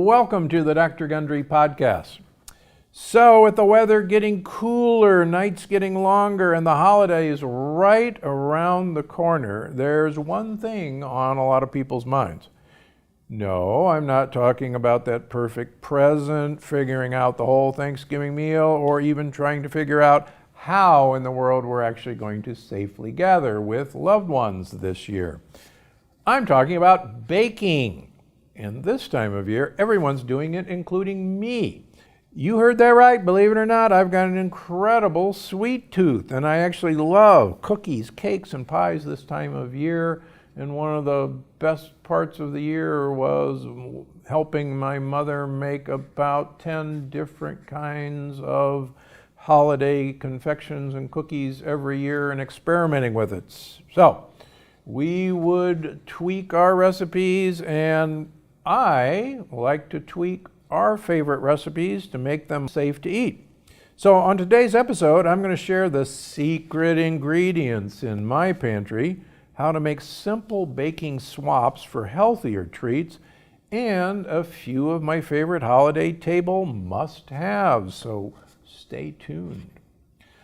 Welcome to the Dr. Gundry podcast. So with the weather getting cooler, nights getting longer, and the holidays right around the corner, there's one thing on a lot of people's minds. No, I'm not talking about that perfect present, figuring out the whole Thanksgiving meal, or even trying to figure out how in the world we're actually going to safely gather with loved ones this year. I'm talking about baking. And this time of year, everyone's doing it, including me. You heard that right. Believe it or not, I've got an incredible sweet tooth, and I actually love cookies, cakes, and pies this time of year. And one of the best parts of the year was helping my mother make about 10 different kinds of holiday confections and cookies every year and experimenting with it. So we would tweak our recipes, and I like to tweak our favorite recipes to make them safe to eat. So on today's episode, I'm going to share the secret ingredients in my pantry, how to make simple baking swaps for healthier treats, and a few of my favorite holiday table must-haves. So stay tuned.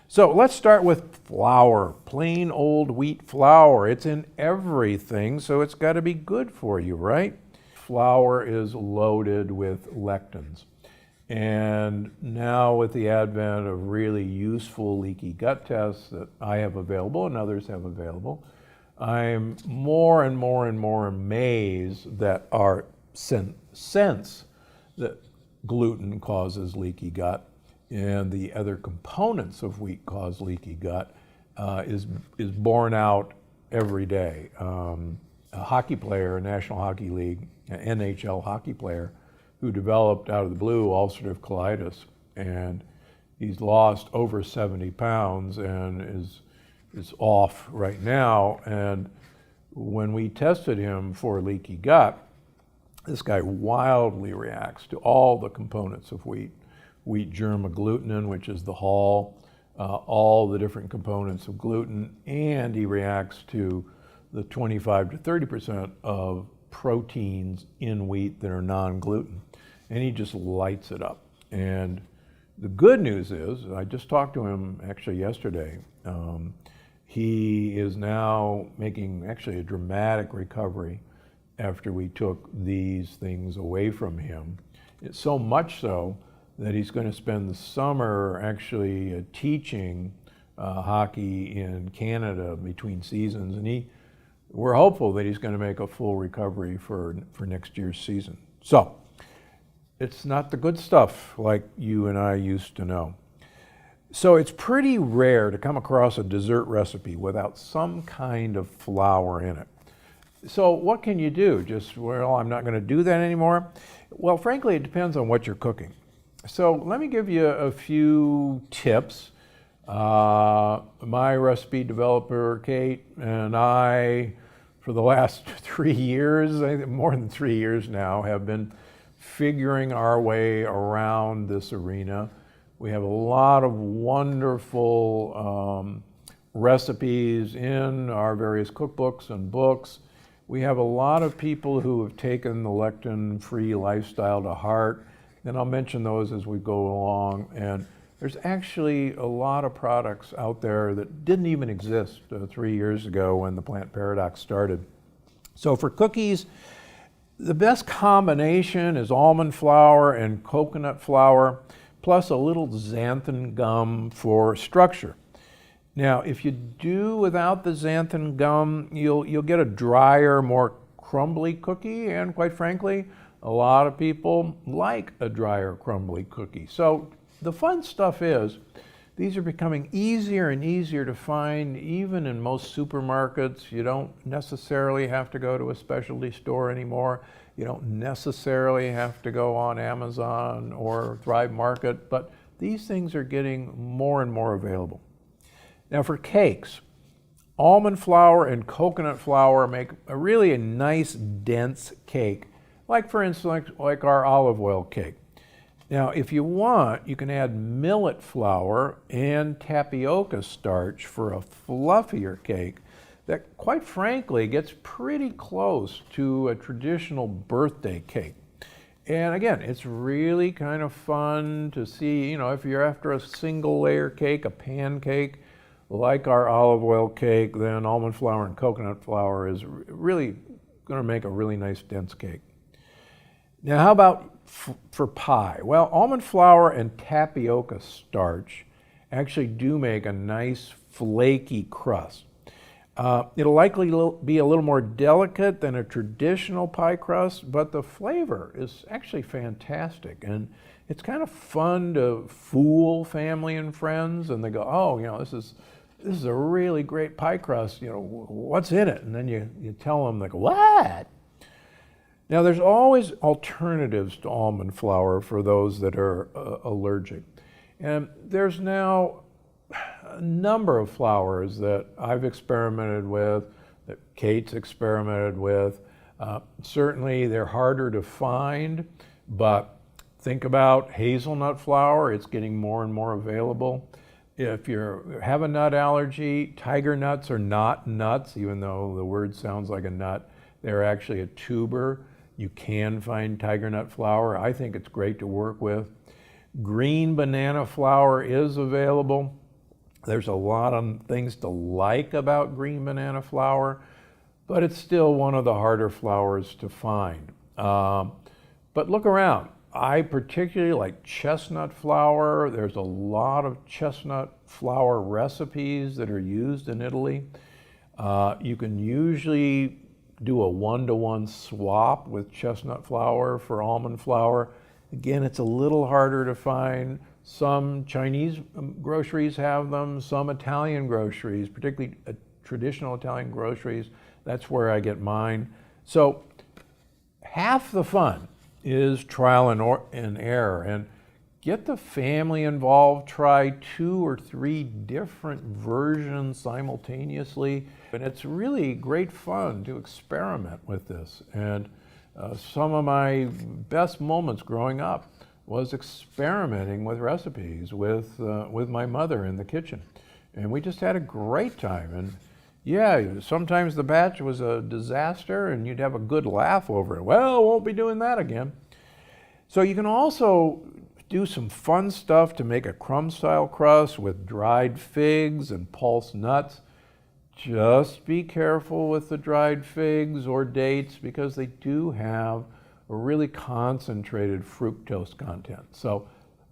So let's start with flour, plain old wheat flour. It's in everything, so it's got to be good for you, right? Flour is loaded with lectins. And now with the advent of really useful leaky gut tests that I have available and others have available, I'm more and more amazed that our sense that gluten causes leaky gut and the other components of wheat cause leaky gut is borne out every day. A hockey player, a National Hockey League, an NHL hockey player, who developed out of the blue ulcerative colitis, and he's lost over 70 pounds and is off right now. And when we tested him for leaky gut, this guy wildly reacts to all the components of wheat germ agglutinin, which is the hull, all the different components of gluten, and he reacts to the 25 to 30% of proteins in wheat that are non-gluten. And he just lights it up. And the good news is, I just talked to him actually yesterday, he is now making actually a dramatic recovery after we took these things away from him. It's so much so that he's going to spend the summer actually teaching hockey in Canada between seasons, and we're hopeful that he's going to make a full recovery for next year's season. So it's not the good stuff like you and I used to know. So it's pretty rare to come across a dessert recipe without some kind of flour in it. So what can you do? Just, well, I'm not going to do that anymore? Well, frankly, it depends on what you're cooking. So let me give you a few tips. My recipe developer, Kate, and I, for the last 3 years, I think more than 3 years now, have been figuring our way around this arena. We have a lot of wonderful recipes in our various cookbooks and books. We have a lot of people who have taken the lectin-free lifestyle to heart, and I'll mention those as we go along. And there's actually a lot of products out there that didn't even exist 3 years ago when the plant paradox started. So for cookies, the best combination is almond flour and coconut flour, plus a little xanthan gum for structure. Now, if you do without the xanthan gum, you'll get a drier, more crumbly cookie, and quite frankly, a lot of people like a drier, crumbly cookie. So the fun stuff is, these are becoming easier and easier to find, even in most supermarkets. You don't necessarily have to go to a specialty store anymore. You don't necessarily have to go on Amazon or Thrive Market, but these things are getting more and more available. Now for cakes, almond flour and coconut flour make a really nice, dense cake, like for instance, like our olive oil cake. Now, if you want, you can add millet flour and tapioca starch for a fluffier cake that, quite frankly, gets pretty close to a traditional birthday cake. And again, it's really kind of fun to see, if you're after a single layer cake, a pancake, like our olive oil cake, then almond flour and coconut flour is really going to make a really nice dense cake. Now, how about for pie? Well, almond flour and tapioca starch actually do make a nice flaky crust. It'll likely be a little more delicate than a traditional pie crust, but the flavor is actually fantastic. And it's kind of fun to fool family and friends, and they go, oh, this is a really great pie crust, what's in it? And then you tell them, they go, what? Now, there's always alternatives to almond flour for those that are allergic. And there's now a number of flours that I've experimented with, that Kate's experimented with. Certainly, they're harder to find, but think about hazelnut flour. It's getting more and more available. If you have a nut allergy, tiger nuts are not nuts, even though the word sounds like a nut. They're actually a tuber. You can find tiger nut flour. I think it's great to work with. Green banana flour is available. There's a lot of things to like about green banana flour, but it's still one of the harder flours to find. But look around. I particularly like chestnut flour. There's a lot of chestnut flour recipes that are used in Italy. You can usually do a 1-to-1 swap with chestnut flour for almond flour. Again, it's a little harder to find. Some Chinese groceries have them, some Italian groceries, particularly traditional Italian groceries. That's where I get mine. So half the fun is trial and error, and get the family involved. Try 2 or 3 different versions simultaneously, and it's really great fun to experiment with this. And some of my best moments growing up was experimenting with recipes with my mother in the kitchen, and we just had a great time. And yeah, sometimes the batch was a disaster and you'd have a good laugh over it. Well, won't be doing that again. So you can also do some fun stuff to make a crumb-style crust with dried figs and pulse nuts. Just be careful with the dried figs or dates, because they do have a really concentrated fructose content. So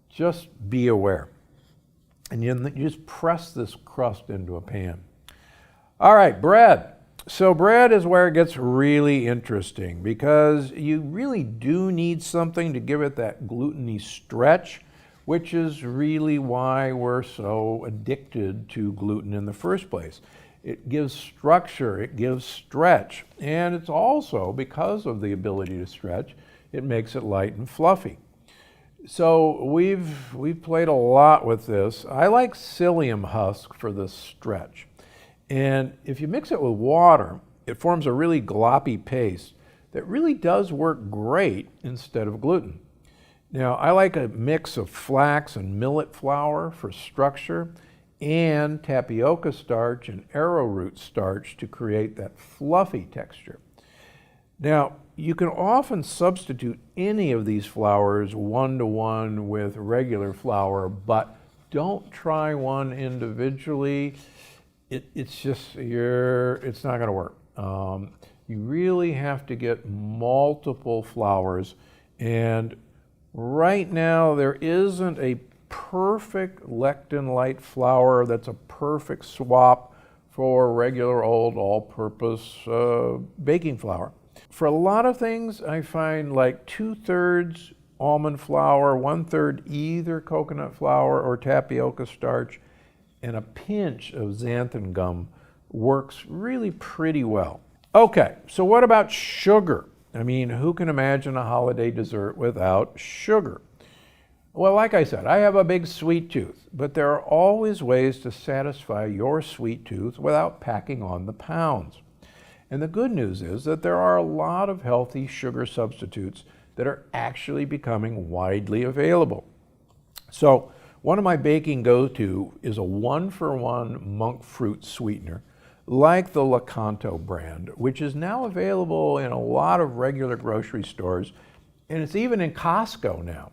just be aware. And you just press this crust into a pan. All right, bread. So bread is where it gets really interesting, because you really do need something to give it that gluten-y stretch, which is really why we're so addicted to gluten in the first place. It gives structure, it gives stretch, and it's also, because of the ability to stretch, it makes it light and fluffy. So we've played a lot with this. I like psyllium husk for the stretch. And if you mix it with water, it forms a really gloppy paste that really does work great instead of gluten. Now, I like a mix of flax and millet flour for structure, and tapioca starch and arrowroot starch to create that fluffy texture. Now, you can often substitute any of these flours 1-to-1 with regular flour, but don't try one individually. It's not going to work. You really have to get multiple flours, and right now there isn't a perfect lectin light flour that's a perfect swap for regular old all-purpose baking flour. For a lot of things, I find like 2/3 almond flour, 1/3 either coconut flour or tapioca starch, and a pinch of xanthan gum works really pretty well. Okay, so what about sugar? I mean, who can imagine a holiday dessert without sugar? Well, like I said, I have a big sweet tooth, but there are always ways to satisfy your sweet tooth without packing on the pounds. And the good news is that there are a lot of healthy sugar substitutes that are actually becoming widely available. So one of my baking go-to is a 1-for-1 monk fruit sweetener, like the Lakanto brand, which is now available in a lot of regular grocery stores. And it's even in Costco now.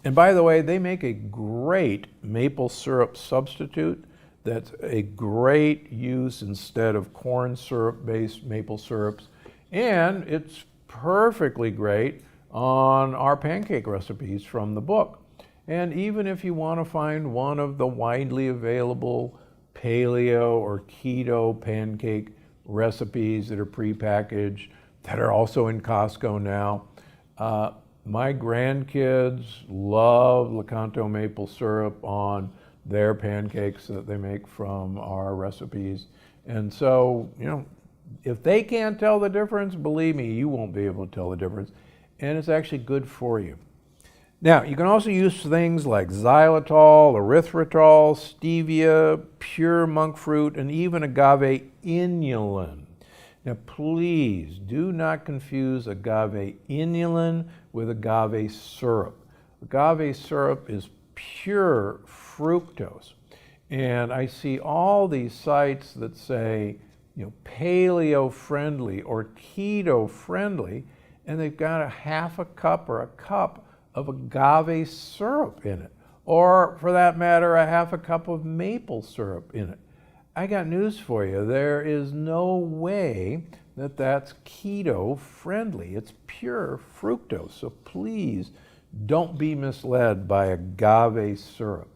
And by the way, they make a great maple syrup substitute that's a great use instead of corn syrup-based maple syrups. And it's perfectly great on our pancake recipes from the book. And even if you want to find one of the widely available paleo or keto pancake recipes that are prepackaged, that are also in Costco now, my grandkids love Lecanto maple syrup on their pancakes that they make from our recipes. And so, if they can't tell the difference, believe me, you won't be able to tell the difference. And it's actually good for you. Now, you can also use things like xylitol, erythritol, stevia, pure monk fruit, and even agave inulin. Now, please do not confuse agave inulin with agave syrup. Agave syrup is pure fructose. And I see all these sites that say, paleo-friendly or keto-friendly, and they've got a half a cup or a cup of agave syrup in it, or for that matter, a half a cup of maple syrup in it. I got news for you. There is no way that that's keto-friendly. It's pure fructose, so please don't be misled by agave syrup.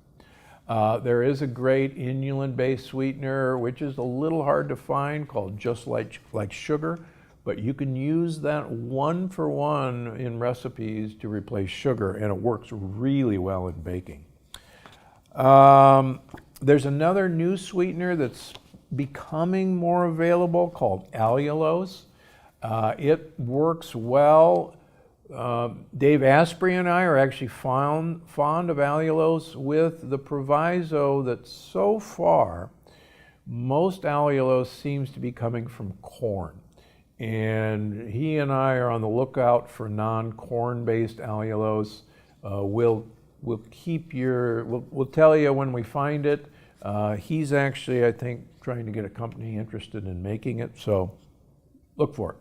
There is a great inulin-based sweetener, which is a little hard to find, called just like sugar, but you can use that 1-for-1 in recipes to replace sugar, and it works really well in baking. There's another new sweetener that's becoming more available called allulose. It works well. Dave Asprey and I are actually fond of allulose, with the proviso that so far most allulose seems to be coming from corn. And he and I are on the lookout for non-corn based allulose. We'll tell you when we find it. He's actually, I think, trying to get a company interested in making it, so look for it.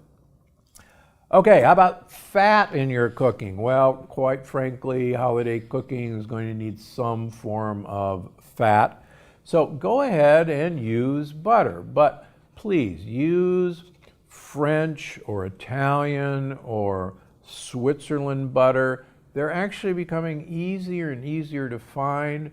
Okay, how about fat in your cooking? Well, quite frankly, holiday cooking is going to need some form of fat. So go ahead and use butter, but please use French or Italian or Switzerland butter. They're actually becoming easier and easier to find.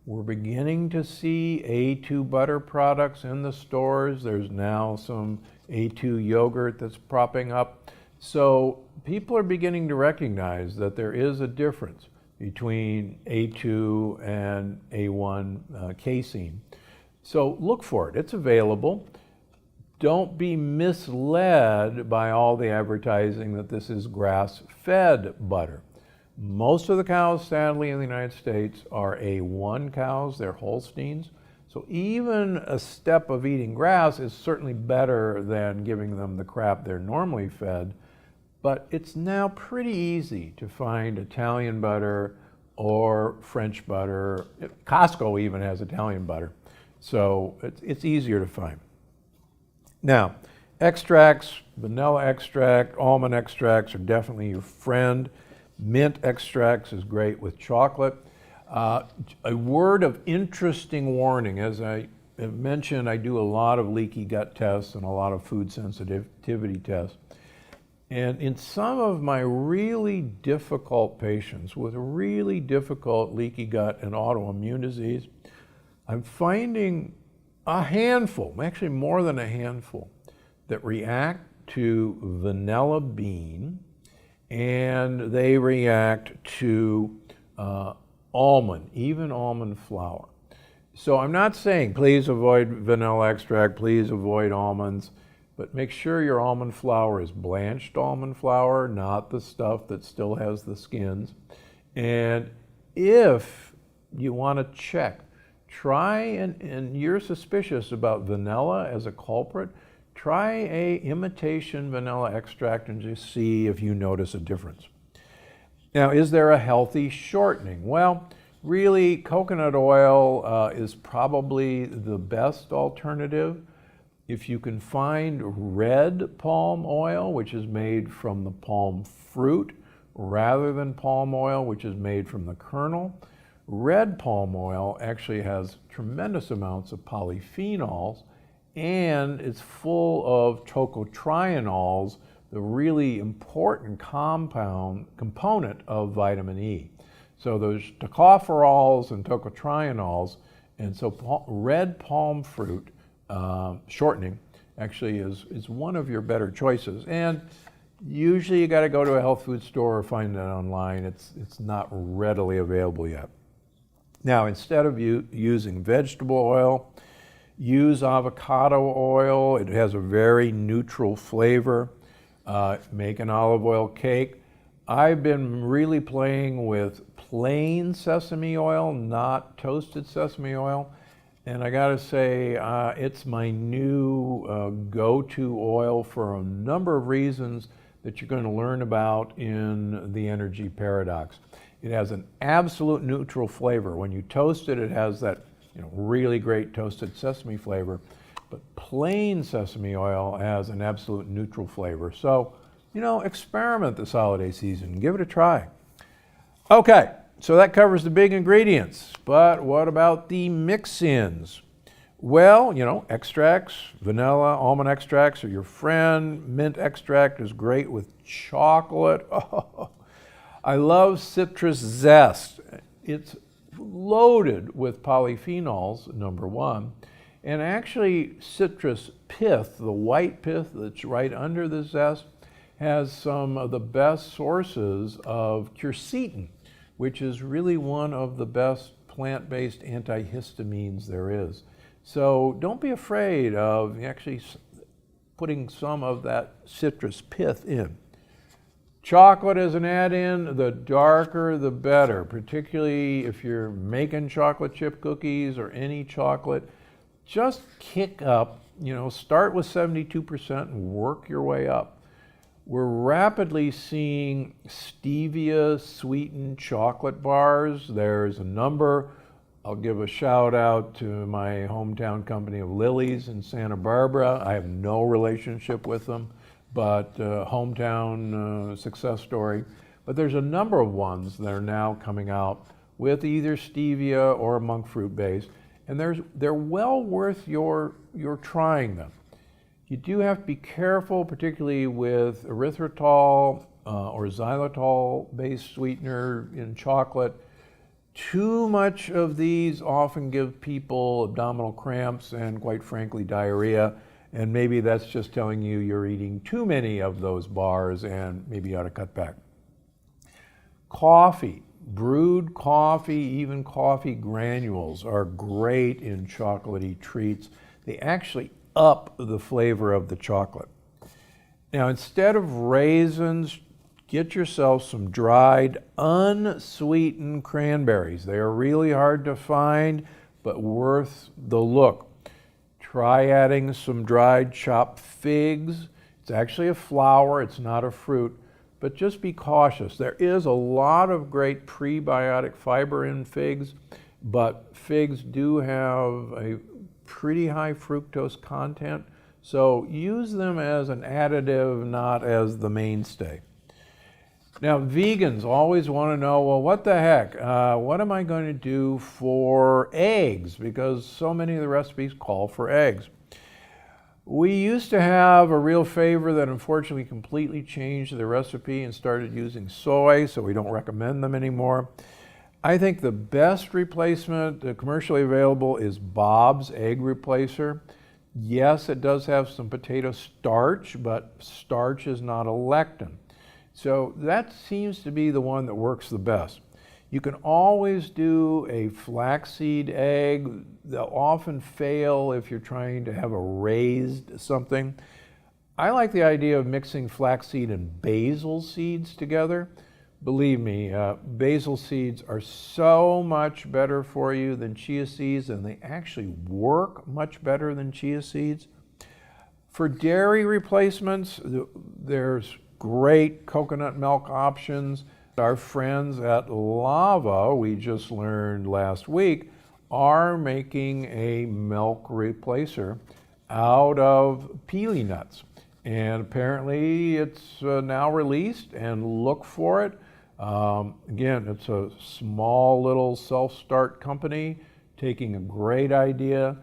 We're beginning to see A2 butter products in the stores. There's now some A2 yogurt that's propping up. So people are beginning to recognize that there is a difference between A2 and A1 casein. So look for it. It's available. Don't be misled by all the advertising that this is grass-fed butter. Most of the cows, sadly, in the United States are A1 cows. They're Holsteins. So even a step of eating grass is certainly better than giving them the crap they're normally fed. But it's now pretty easy to find Italian butter or French butter. Costco even has Italian butter. So it's easier to find. Now, extracts, vanilla extract, almond extracts are definitely your friend. Mint extracts is great with chocolate. A word of interesting warning, as I have mentioned, I do a lot of leaky gut tests and a lot of food sensitivity tests. And in some of my really difficult patients with really difficult leaky gut and autoimmune disease, I'm finding a handful, actually more than a handful, that react to vanilla bean, and they react to almond, even almond flour. So I'm not saying please avoid vanilla extract, please avoid almonds, but make sure your almond flour is blanched almond flour, not the stuff that still has the skins. And if you want to check, try, and you're suspicious about vanilla as a culprit, try a imitation vanilla extract and just see if you notice a difference. Now, is there a healthy shortening? Well, really, coconut oil is probably the best alternative. If you can find red palm oil, which is made from the palm fruit, rather than palm oil, which is made from the kernel. Red palm oil actually has tremendous amounts of polyphenols, and it's full of tocotrienols, the really important component of vitamin E. So those tocopherols and tocotrienols, and so red palm fruit shortening actually is one of your better choices. And usually you got to go to a health food store or find it online. It's not readily available yet. Now, instead of using vegetable oil, use avocado oil. It has a very neutral flavor. Make an olive oil cake. I've been really playing with plain sesame oil, not toasted sesame oil. And I gotta say, it's my new go-to oil for a number of reasons that you're going to learn about in the energy paradox. It has an absolute neutral flavor. When you toast it, it has that really great toasted sesame flavor, but plain sesame oil has an absolute neutral flavor. So, experiment this holiday season. Give it a try. Okay, so that covers the big ingredients, but what about the mix-ins? Well, extracts, vanilla, almond extracts are your friend. Mint extract is great with chocolate. Oh, I love citrus zest. It's loaded with polyphenols, number one, and actually citrus pith, the white pith that's right under the zest, has some of the best sources of quercetin, which is really one of the best plant-based antihistamines there is. So don't be afraid of actually putting some of that citrus pith in. Chocolate as an add-in, the darker the better, particularly if you're making chocolate chip cookies or any chocolate. Just kick up, start with 72% and work your way up. We're rapidly seeing stevia sweetened chocolate bars. There's a number. I'll give a shout out to my hometown company of Lily's in Santa Barbara. I have no relationship with them, but hometown success story. But there's a number of ones that are now coming out with either stevia or monk fruit base, and they're well worth your trying them. You do have to be careful, particularly with erythritol or xylitol-based sweetener in chocolate. Too much of these often give people abdominal cramps and, quite frankly, diarrhea. And maybe that's just telling you you're eating too many of those bars and maybe you ought to cut back. Coffee, brewed coffee, even coffee granules are great in chocolatey treats. They actually up the flavor of the chocolate. Now, instead of raisins, get yourself some dried, unsweetened cranberries. They are really hard to find, but worth the look. Try adding some dried chopped figs. It's actually a flower, it's not a fruit, but just be cautious. There is a lot of great prebiotic fiber in figs, but figs do have a pretty high fructose content, so use them as an additive, not as the mainstay. Now, vegans always want to know, well, what the heck? What am I going to do for eggs? Because so many of the recipes call for eggs. We used to have a real favor that unfortunately completely changed the recipe and started using soy, so we don't recommend them anymore. I think the best replacement commercially available is Bob's Egg Replacer. Yes, it does have some potato starch, but starch is not a lectin. So that seems to be the one that works the best. You can always do a flaxseed egg. They'll often fail if you're trying to have a raised something. I like the idea of mixing flaxseed and basil seeds together. Believe me, basil seeds are so much better for you than chia seeds, and they actually work much better than chia seeds. For dairy replacements, there's great coconut milk options. Our friends at Lava, we just learned last week, are making a milk replacer out of pili nuts. And apparently it's now released, and look for it. Again, it's a small little self-start company taking a great idea.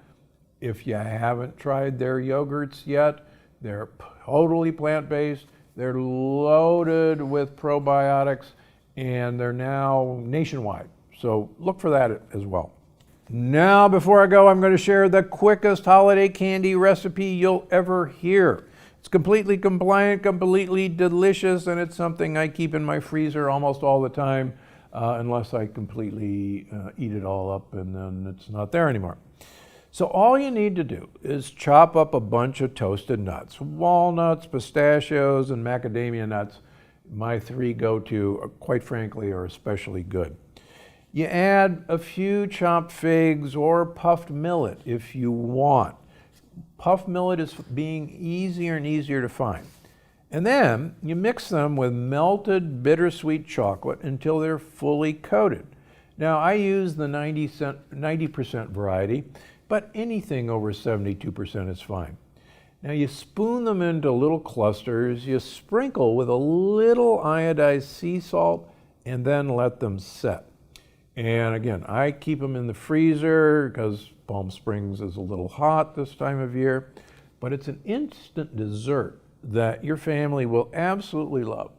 If you haven't tried their yogurts yet, they're totally plant-based. They're loaded with probiotics, and they're now nationwide. So look for that as well. Now, before I go, I'm going to share the quickest holiday candy recipe you'll ever hear. It's completely compliant, completely delicious, and it's something I keep in my freezer almost all the time, unless I completely eat it all up and then it's not there anymore. So all you need to do is chop up a bunch of toasted nuts, walnuts, pistachios, and macadamia nuts. My three go-to, quite frankly, are especially good. You add a few chopped figs or puffed millet if you want. Puffed millet is being easier and easier to find. And then you mix them with melted bittersweet chocolate until they're fully coated. Now I use the 90% variety, but anything over 72% is fine. Now you spoon them into little clusters, you sprinkle with a little iodized sea salt, and then let them set. And again, I keep them in the freezer because Palm Springs is a little hot this time of year, but it's an instant dessert that your family will absolutely love.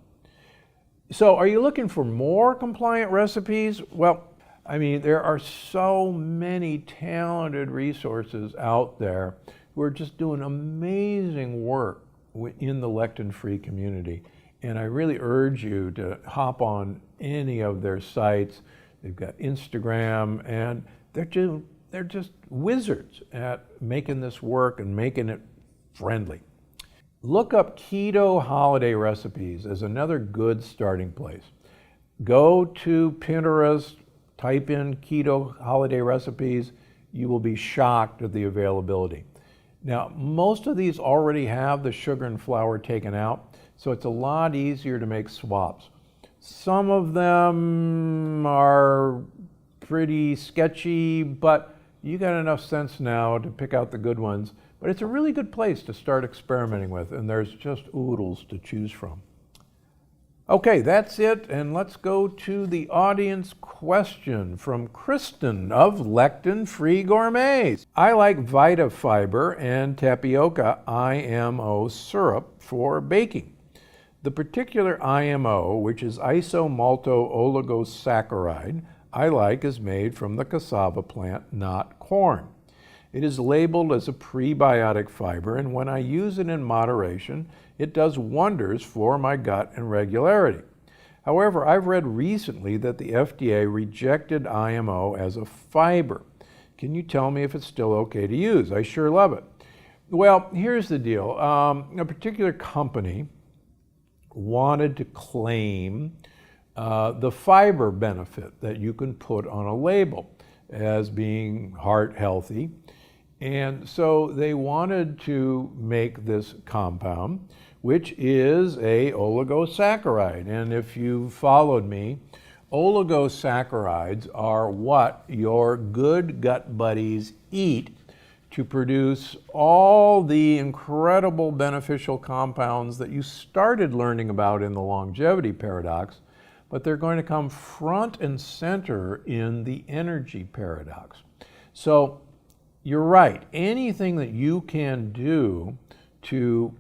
So are you looking for more compliant recipes? Well, I mean, there are so many talented resources out there who are just doing amazing work in the lectin-free community. And I really urge you to hop on any of their sites. They've got Instagram, and they're just wizards at making this work and making it friendly. Look up keto holiday recipes as another good starting place. Go to Pinterest, type in keto holiday recipes. You will be shocked at the availability. Now, most of these already have the sugar and flour taken out, so it's a lot easier to make swaps. Some of them are pretty sketchy, but you got enough sense now to pick out the good ones. But it's a really good place to start experimenting with, and there's just oodles to choose from. Okay, that's it, and let's go to the audience question from Kristen of Lectin Free Gourmets. I like VitaFiber and tapioca IMO syrup for baking. The particular IMO, which is isomalto-oligosaccharide, I like is made from the cassava plant, not corn. It is labeled as a prebiotic fiber, and when I use it in moderation, it does wonders for my gut and regularity. However, I've read recently that the FDA rejected IMO as a fiber. Can you tell me if it's still okay to use? I sure love it. Well, here's the deal. A particular company wanted to claim the fiber benefit that you can put on a label as being heart healthy. And so they wanted to make this compound, which is a oligosaccharide. And if you followed me, oligosaccharides are what your good gut buddies eat to produce all the incredible beneficial compounds that you started learning about in the longevity paradox, but they're going to come front and center in the energy paradox. So you're right, anything that you can do to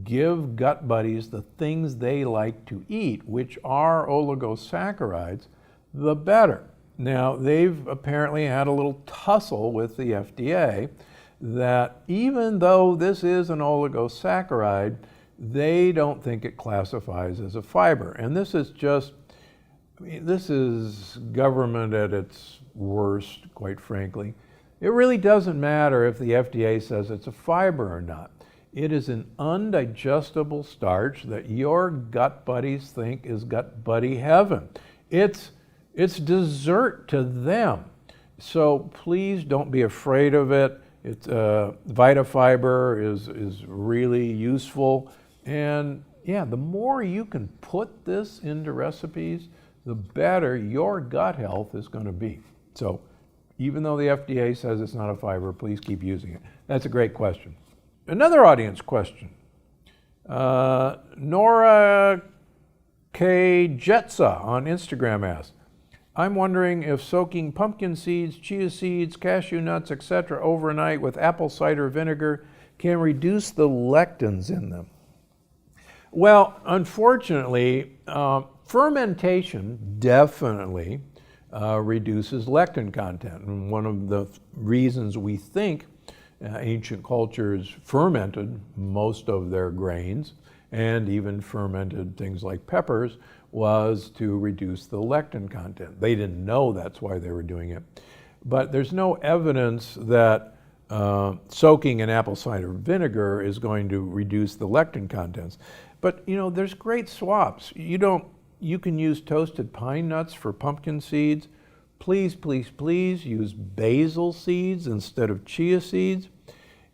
give gut buddies the things they like to eat, which are oligosaccharides, the better. Now, they've apparently had a little tussle with the FDA that even though this is an oligosaccharide, they don't think it classifies as a fiber. And this is just, this is government at its worst, quite frankly. It really doesn't matter if the FDA says it's a fiber or not. It is an undigestible starch that your gut buddies think is gut buddy heaven. It's dessert to them. So please don't be afraid of it. It's VitaFiber is really useful, and yeah, the more you can put this into recipes, the better your gut health is going to be. So, even though the FDA says it's not a fiber, please keep using it. That's a great question. Another audience question. Nora K. Jetsa on Instagram asks, I'm wondering if soaking pumpkin seeds, chia seeds, cashew nuts, etc. overnight with apple cider vinegar can reduce the lectins in them. Well, unfortunately, fermentation definitely reduces lectin content. And one of the reasons we think ancient cultures fermented most of their grains and even fermented things like peppers was to reduce the lectin content. They didn't know that's why they were doing it. But there's no evidence that soaking in apple cider vinegar is going to reduce the lectin contents. But there's great swaps. You can use toasted pine nuts for pumpkin seeds. Please, please, please use basil seeds instead of chia seeds.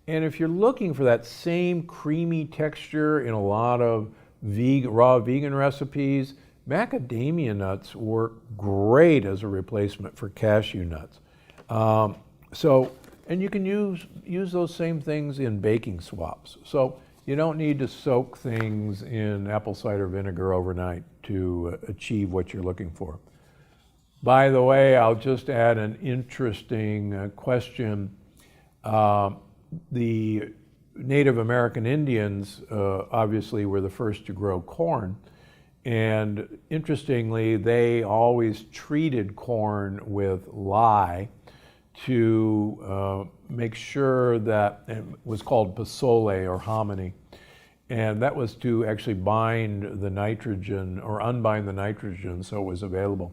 And if you're looking for that same creamy texture in a lot of raw vegan recipes, macadamia nuts work great as a replacement for cashew nuts. And you can use those same things in baking swaps. So you don't need to soak things in apple cider vinegar overnight to achieve what you're looking for. By the way, I'll just add an interesting question. The Native American Indians obviously were the first to grow corn. And interestingly, they always treated corn with lye to make sure that it was called pasole or hominy. And that was to actually bind the nitrogen or unbind the nitrogen so it was available.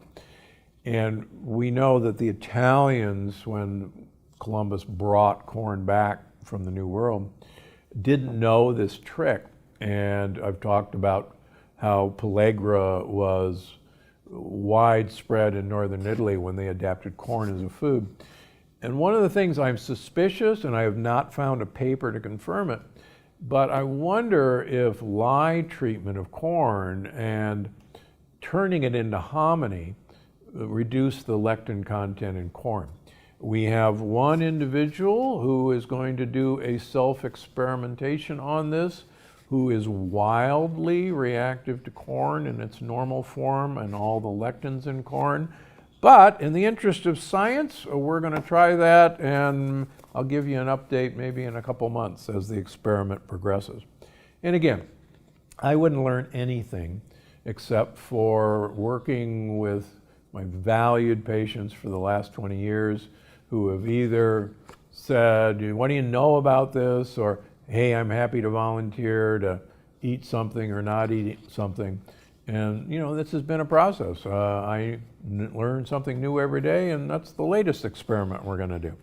And we know that the Italians, when Columbus brought corn back from the New World, didn't know this trick. And I've talked about how pellagra was widespread in northern Italy when they adapted corn as a food. And one of the things I'm suspicious, and I have not found a paper to confirm it, but I wonder if lye treatment of corn and turning it into hominy reduce the lectin content in corn. We have one individual who is going to do a self-experimentation on this, who is wildly reactive to corn in its normal form and all the lectins in corn. But in the interest of science, we're going to try that, and I'll give you an update maybe in a couple months as the experiment progresses. And again, I wouldn't learn anything except for working with my valued patients for the last 20 years who have either said, what do you know about this? Or, hey, I'm happy to volunteer to eat something or not eat something. And this has been a process. I learn something new every day, and that's the latest experiment we're going to do.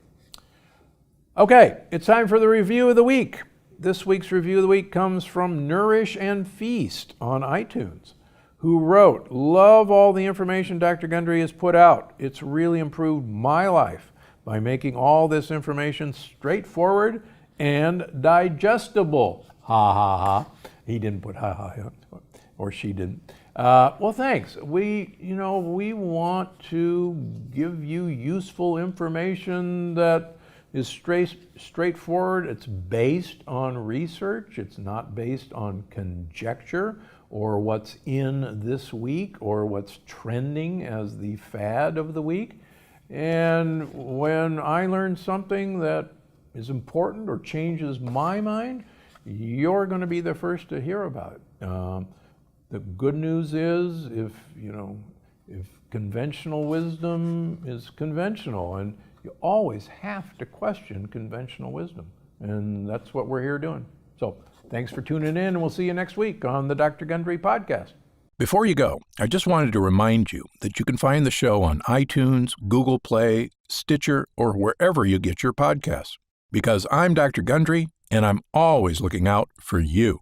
Okay, it's time for the review of the week. This week's review of the week comes from Nourish and Feast on iTunes, who wrote, love all the information Dr. Gundry has put out. It's really improved my life by making all this information straightforward and digestible. Ha ha ha. He didn't put ha ha ha, or she didn't. Well, thanks. We want to give you useful information that is straightforward. It's based on research. It's not based on conjecture or what's in this week or what's trending as the fad of the week. And when I learn something that is important or changes my mind, you're going to be the first to hear about it. The good news is if conventional wisdom is conventional, and you always have to question conventional wisdom. And that's what we're here doing. So thanks for tuning in, and we'll see you next week on the Dr. Gundry podcast. Before you go, I just wanted to remind you that you can find the show on iTunes, Google Play, Stitcher, or wherever you get your podcasts. Because I'm Dr. Gundry, and I'm always looking out for you.